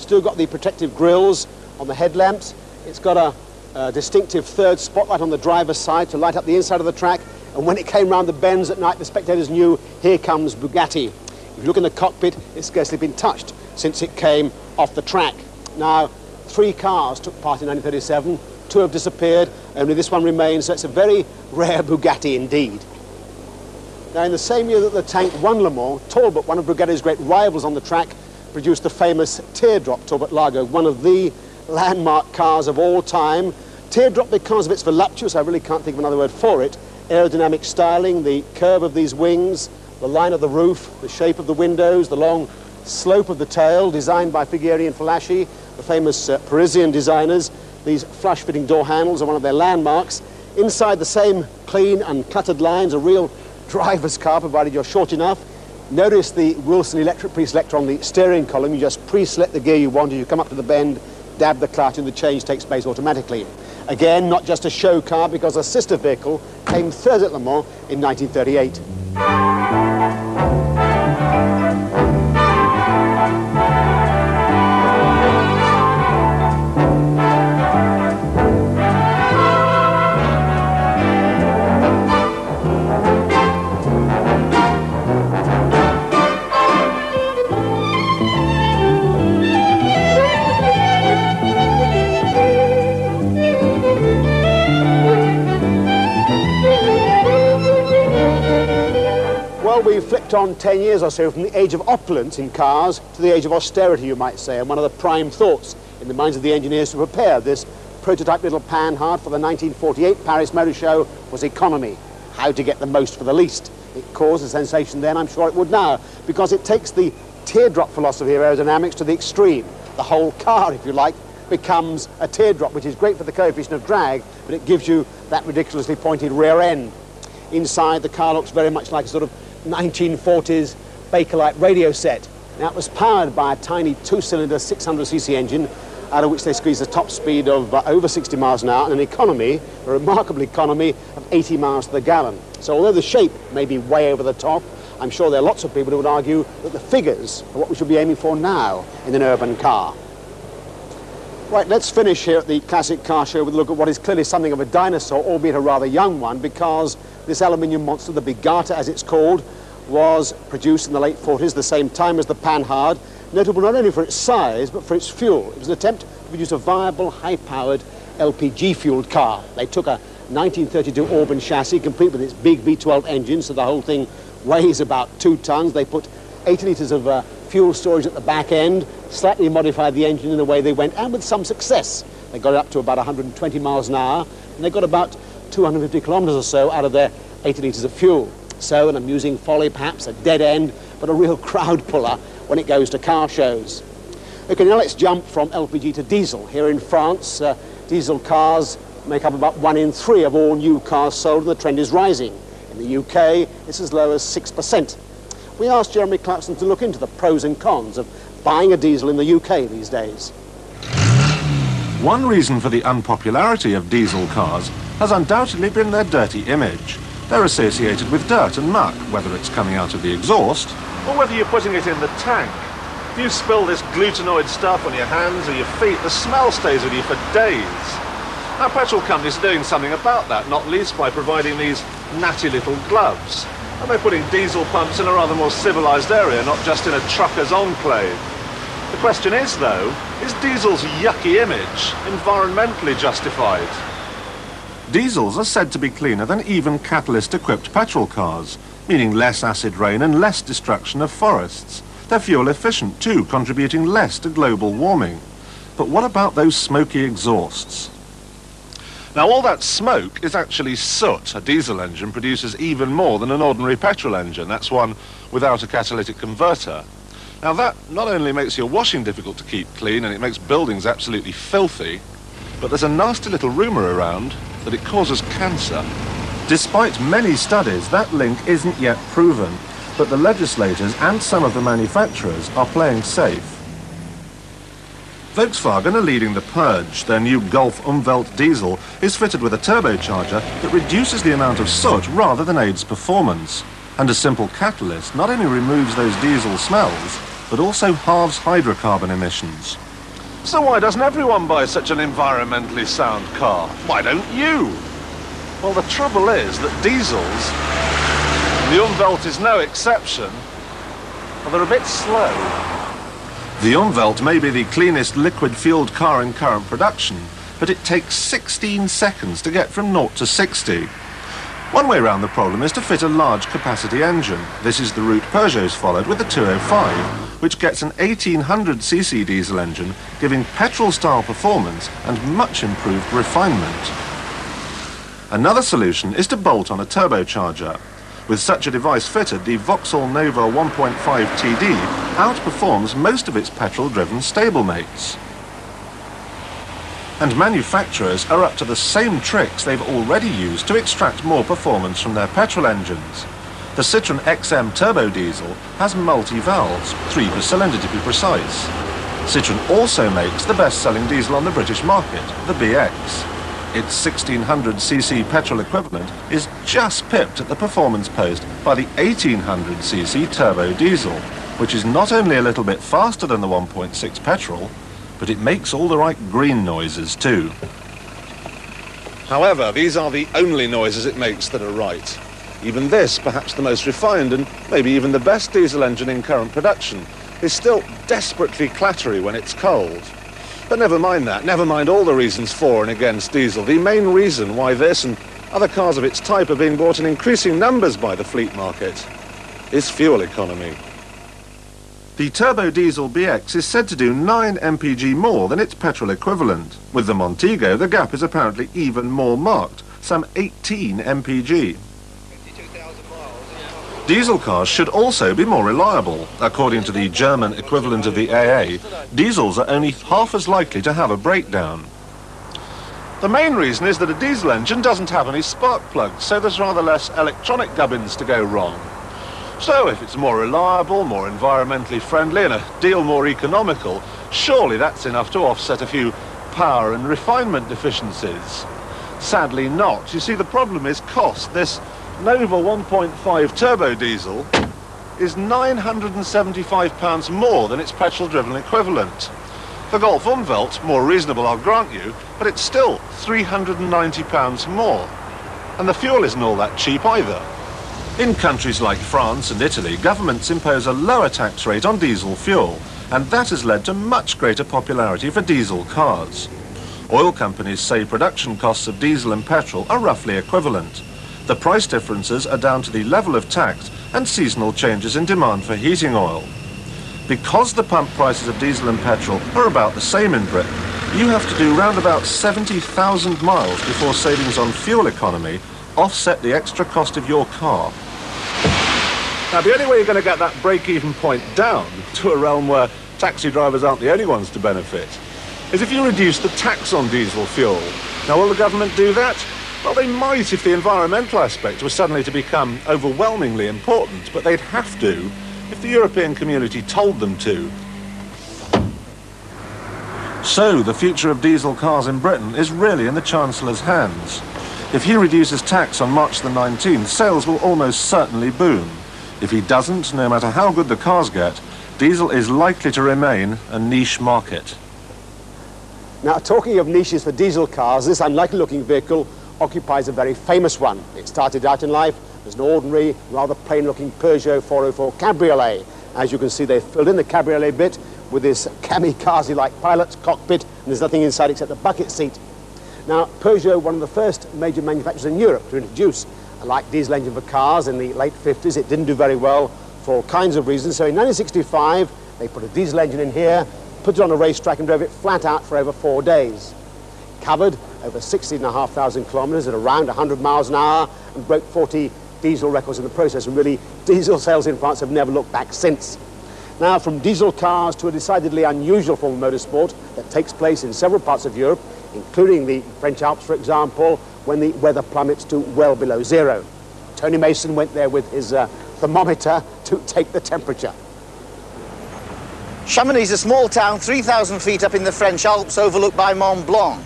still got the protective grills on the headlamps. It's got a distinctive third spotlight on the driver's side to light up the inside of the track. And when it came round the bends at night, the spectators knew, here comes Bugatti. If you look in the cockpit, it's scarcely been touched since it came off the track. Now, 3 cars took part in 1937, 2 have disappeared, only this one remains, so it's a very rare Bugatti indeed. Now, in the same year that the tank won Le Mans, Talbot, one of Bugatti's great rivals on the track, produced the famous Teardrop Talbot Lago, one of the landmark cars of all time. Teardrop because of its voluptuous, I really can't think of another word for it, aerodynamic styling, the curve of these wings, the line of the roof, the shape of the windows, the long slope of the tail, designed by Fighieri and Falaschi, the famous Parisian designers. These flush-fitting door handles are one of their landmarks. Inside, the same clean, uncluttered lines, a real driver's car, provided you're short enough. Notice the Wilson electric pre-selector on the steering column. You just pre-select the gear you want as you come up to the bend, dab the clutch, and the change takes place automatically. Again, not just a show car, because a sister vehicle came third at Le Mans in 1938. We flipped on 10 years or so from the age of opulence in cars to the age of austerity, you might say, and one of the prime thoughts in the minds of the engineers to prepare this prototype little Panhard for the 1948 Paris Motor Show was economy, how to get the most for the least. It caused a sensation then, I'm sure it would now, because it takes the teardrop philosophy of aerodynamics to the extreme. The whole car, if you like, becomes a teardrop, which is great for the coefficient of drag, but it gives you that ridiculously pointed rear end. Inside, the car looks very much like a sort of 1940s Bakelite radio set. Now, it was powered by a tiny 2-cylinder 600cc engine, out of which they squeezed a top speed of over 60 miles an hour and an economy, a remarkable economy, of 80 miles to the gallon. So although the shape may be way over the top, I'm sure there are lots of people who would argue that the figures are what we should be aiming for now in an urban car. Right, let's finish here at the Classic Car Show with a look at what is clearly something of a dinosaur, albeit a rather young one, because this aluminium monster, the Bigata as it's called, was produced in the late 40s, the same time as the Panhard, notable not only for its size, but for its fuel. It was an attempt to produce a viable, high-powered LPG-fueled car. They took a 1932 Auburn chassis, complete with its big V12 engine, so the whole thing weighs about 2 tons. They put 80 litres of fuel storage at the back end, slightly modified the engine in the way they went, and with some success. They got it up to about 120 miles an hour, and they got about 250 kilometres or so out of their 80 litres of fuel. So an amusing folly, perhaps, a dead end, but a real crowd puller when it goes to car shows. Okay, now let's jump from LPG to diesel. Here in France, diesel cars make up about 1 in 3 of all new cars sold, and the trend is rising. In the UK, it's as low as 6%. We asked Jeremy Clarkson to look into the pros and cons of buying a diesel in the UK these days. One reason for the unpopularity of diesel cars has undoubtedly been their dirty image. They're associated with dirt and muck, whether it's coming out of the exhaust or whether you're putting it in the tank. If you spill this glutenoid stuff on your hands or your feet, the smell stays with you for days. Now, petrol companies are doing something about that, not least by providing these natty little gloves. And they're putting diesel pumps in a rather more civilized area, not just in a trucker's enclave. The question is, though, is diesel's yucky image environmentally justified? Diesels are said to be cleaner than even catalyst-equipped petrol cars, meaning less acid rain and less destruction of forests. They're fuel efficient too, contributing less to global warming. But what about those smoky exhausts? Now, all that smoke is actually soot. A diesel engine produces even more than an ordinary petrol engine. That's one without a catalytic converter. Now, that not only makes your washing difficult to keep clean, and it makes buildings absolutely filthy, but there's a nasty little rumour around that it causes cancer. Despite many studies, that link isn't yet proven, but the legislators and some of the manufacturers are playing safe. Volkswagen are leading the purge. Their new Golf Umwelt diesel is fitted with a turbocharger that reduces the amount of soot rather than aids performance. And a simple catalyst not only removes those diesel smells, but also halves hydrocarbon emissions. So why doesn't everyone buy such an environmentally sound car? Why don't you? Well, the trouble is that diesels, the Umwelt is no exception, well, they're a bit slow. The Umwelt may be the cleanest liquid-fueled car in current production, but it takes 16 seconds to get from 0 to 60. One way round the problem is to fit a large capacity engine. This is the route Peugeot's followed with the 205, which gets an 1800cc diesel engine, giving petrol-style performance and much improved refinement. Another solution is to bolt on a turbocharger. With such a device fitted, the Vauxhall Nova 1.5 TD outperforms most of its petrol-driven stablemates. And manufacturers are up to the same tricks they've already used to extract more performance from their petrol engines. The Citroën XM turbo diesel has multi-valves, 3 per cylinder to be precise. Citroën also makes the best-selling diesel on the British market, the BX. Its 1600cc petrol equivalent is just pipped at the performance post by the 1800cc turbo diesel, which is not only a little bit faster than the 1.6 petrol, but it makes all the right green noises too. However, these are the only noises it makes that are right. Even this, perhaps the most refined and maybe even the best diesel engine in current production, is still desperately clattery when it's cold. But never mind that, never mind all the reasons for and against diesel. The main reason why this and other cars of its type are being bought in increasing numbers by the fleet market is fuel economy. The turbo diesel BX is said to do 9 mpg more than its petrol equivalent. With the Montego, the gap is apparently even more marked, some 18 mpg. Diesel cars should also be more reliable. According to the German equivalent of the AA, diesels are only half as likely to have a breakdown. The main reason is that a diesel engine doesn't have any spark plugs, so there's rather less electronic gubbins to go wrong. So if it's more reliable, more environmentally friendly and a deal more economical, surely that's enough to offset a few power and refinement deficiencies. Sadly not. You see, the problem is cost. This Nova 1.5 turbo diesel is £975 more than its petrol-driven equivalent. The Golf Umwelt, more reasonable I'll grant you, but it's still £390 more. And the fuel isn't all that cheap either. In countries like France and Italy, governments impose a lower tax rate on diesel fuel, and that has led to much greater popularity for diesel cars. Oil companies say production costs of diesel and petrol are roughly equivalent. The price differences are down to the level of tax and seasonal changes in demand for heating oil. Because the pump prices of diesel and petrol are about the same in Britain, you have to do round about 70,000 miles before savings on fuel economy offset the extra cost of your car. Now, the only way you're going to get that break-even point down to a realm where taxi drivers aren't the only ones to benefit is if you reduce the tax on diesel fuel. Now, will the government do that? Well, they might if the environmental aspect was suddenly to become overwhelmingly important, but they'd have to if the European community told them to. So, the future of diesel cars in Britain is really in the Chancellor's hands. If he reduces tax on March the 19th, sales will almost certainly boom. If he doesn't, no matter how good the cars get, diesel is likely to remain a niche market. Now, talking of niches for diesel cars, this unlikely-looking vehicle occupies a very famous one. It started out in life as an ordinary, rather plain-looking Peugeot 404 Cabriolet. As you can see, they filled in the Cabriolet bit with this kamikaze-like pilot's cockpit, and there's nothing inside except a bucket seat. Now, Peugeot, one of the first major manufacturers in Europe to introduce a light diesel engine for cars in the late 50s. It didn't do very well for all kinds of reasons. So in 1965, they put a diesel engine in here, put it on a racetrack and drove it flat out for over 4 days. Covered over 16,500 kilometers at around 100 miles an hour and broke 40 diesel records in the process. And really, diesel sales in France have never looked back since. Now, from diesel cars to a decidedly unusual form of motorsport that takes place in several parts of Europe, including the French Alps, for example, when the weather plummets to well below zero. Tony Mason went there with his thermometer to take the temperature. Chamonix is a small town 3,000 feet up in the French Alps, overlooked by Mont Blanc.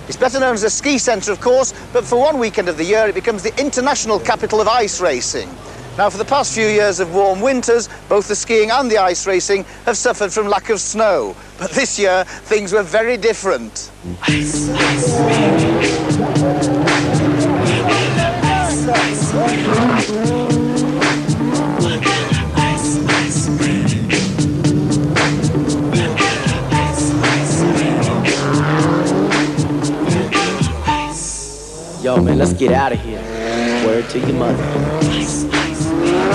It's better known as a ski centre, of course, but for one weekend of the year it becomes the international capital of ice racing. Now, for the past few years of warm winters, both the skiing and the ice racing have suffered from lack of snow. But this year, things were very different. Ice, ice, Yo, man, let's get out of here. Word to your mother.